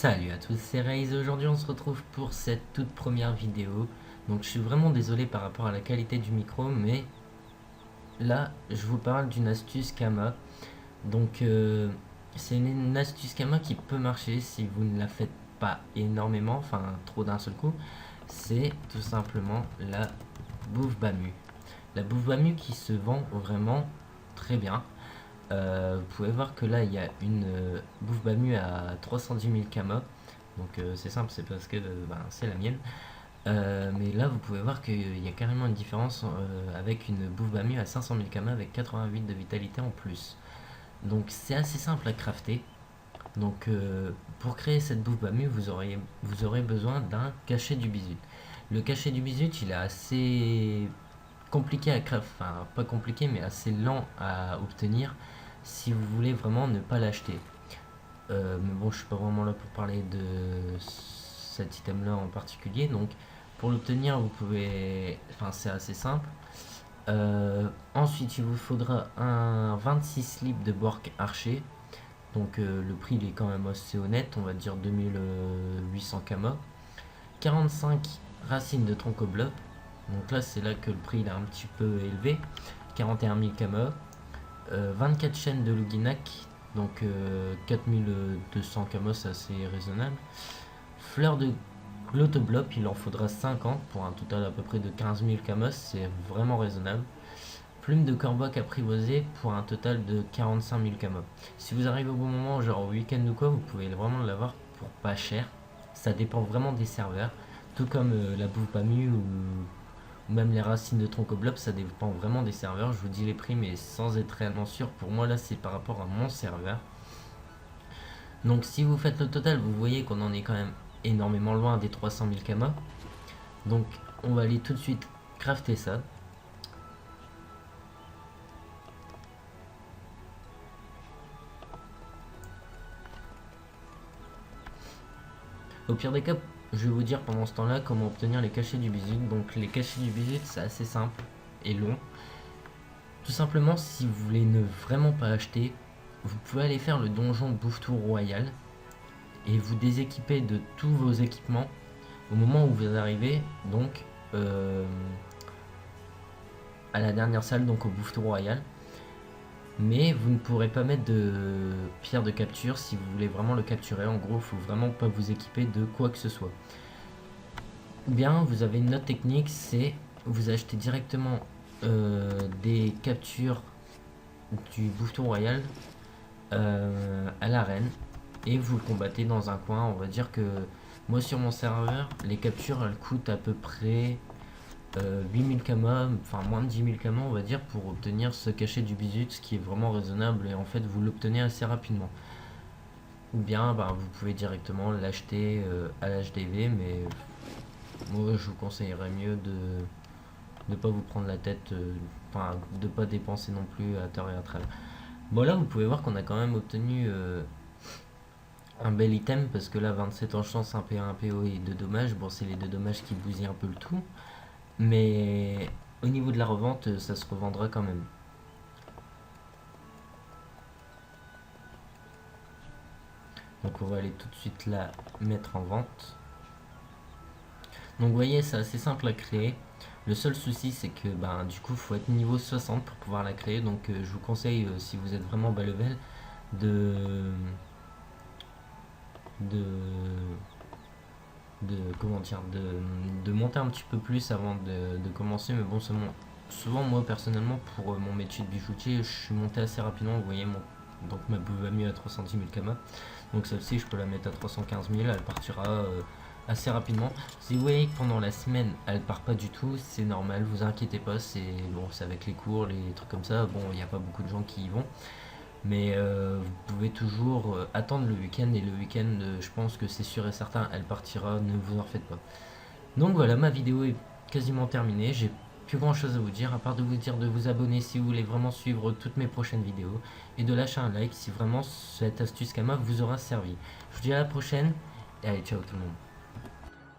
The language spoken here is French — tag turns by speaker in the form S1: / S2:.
S1: Salut à tous, c'est Raze. Aujourd'hui on se retrouve pour cette toute première vidéo. Donc je suis vraiment désolé par rapport à la qualité du micro, mais là je vous parle d'une astuce Kama. Donc c'est une astuce Kama qui peut marcher si vous ne la faites pas énormément, enfin trop d'un seul coup. C'est tout simplement la bouffe Bamu. La bouffe Bamu qui se vend vraiment très bien. Vous pouvez voir que là il y a une bouffe Bamu à 310 000 kama. Donc c'est simple, c'est parce que c'est la mienne. Mais là vous pouvez voir qu'il y a carrément une différence avec une bouffe Bamu à 500 000 kama avec 88 de vitalité en plus. Donc c'est assez simple à crafter. Donc pour créer cette bouffe Bamu, vous aurez besoin d'un cachet du bisut. Le cachet du bisut il est assez compliqué à crafter, enfin pas compliqué mais assez lent à obtenir si vous voulez vraiment ne pas l'acheter. Mais bon, je suis pas vraiment là pour parler de cet item là en particulier. Donc pour l'obtenir vous pouvez, enfin c'est assez simple. Ensuite il vous faudra un 26 slips de Bork Archer. Donc le prix il est quand même assez honnête, on va dire 2800 kama. 45 racines de Troncoblob. Donc là c'est là que le prix il est un petit peu élevé. 41 000 kama. 24 chaînes de Luginak, donc 4200 kama, c'est assez raisonnable. Fleurs de Glottoblob, il en faudra 50 pour un total à peu près de 15 000 kama, c'est vraiment raisonnable. Plume de Corboc apprivoisée pour un total de 45 000 kama. Si vous arrivez au bon moment, genre au week-end ou quoi, vous pouvez vraiment l'avoir pour pas cher. Ça dépend vraiment des serveurs, tout comme la bouffe Bamu ou même les racines de Troncoblob, ça dépend vraiment des serveurs. Je vous dis les prix mais sans être réellement sûr. Pour moi là c'est par rapport à mon serveur. Donc si vous faites le total, vous voyez qu'on en est quand même énormément loin des 300 000 kama. Donc on va aller tout de suite crafter ça. Au pire des cas, je vais vous dire pendant ce temps-là comment obtenir les cachets du bisut. Donc les cachets du bisut c'est assez simple et long. Tout simplement, si vous voulez ne vraiment pas acheter, vous pouvez aller faire le donjon Bouffe-Tour Royal et vous déséquiper de tous vos équipements au moment où vous arrivez donc à la dernière salle, donc au Bouffe-Tour Royal. Mais vous ne pourrez pas mettre de pierre de capture si vous voulez vraiment le capturer. En gros, il ne faut vraiment pas vous équiper de quoi que ce soit. Ou bien, vous avez une autre technique, c'est vous achetez directement des captures du Bouffe-Tour Royal à l'arène et vous le combattez dans un coin. On va dire que moi sur mon serveur, les captures elles coûtent à peu près 8000 kama, enfin moins de 10 000 kama on va dire, pour obtenir ce cachet du bisut, ce qui est vraiment raisonnable et en fait vous l'obtenez assez rapidement. Ou bien vous pouvez directement l'acheter à l'HDV, mais moi je vous conseillerais mieux de ne pas vous prendre la tête, enfin de pas dépenser non plus à tort et à travers. Bon là vous pouvez voir qu'on a quand même obtenu un bel item, parce que là 27 en chance, 1 PA, 1 PO et 2 dommages. Bon c'est les 2 dommages qui bousillent un peu le tout. Mais au niveau de la revente, ça se revendra quand même. Donc on va aller tout de suite la mettre en vente. Donc vous voyez, c'est assez simple à créer. Le seul souci c'est que du coup il faut être niveau 60 pour pouvoir la créer. Donc je vous conseille, si vous êtes vraiment bas level, de comment dire, de monter un petit peu plus avant de commencer. Mais bon, souvent moi personnellement pour mon métier de bijoutier, je suis monté assez rapidement. Vous voyez donc ma bouffe va mieux à 310 000 kama. Donc celle-ci je peux la mettre à 315 000, elle partira assez rapidement. Si vous voyez que pendant la semaine elle part pas du tout, c'est normal, vous inquiétez pas, c'est avec les cours, les trucs comme ça. Bon, il n'y a pas beaucoup de gens qui y vont, mais vous pouvez toujours attendre le week-end, et le week-end je pense que c'est sûr et certain elle partira, ne vous en faites pas. Donc voilà, ma vidéo est quasiment terminée, j'ai plus grand chose à vous dire à part de vous dire de vous abonner si vous voulez vraiment suivre toutes mes prochaines vidéos, et de lâcher un like si vraiment cette astuce Kama vous aura servi. Je vous dis à la prochaine et allez, ciao tout le monde.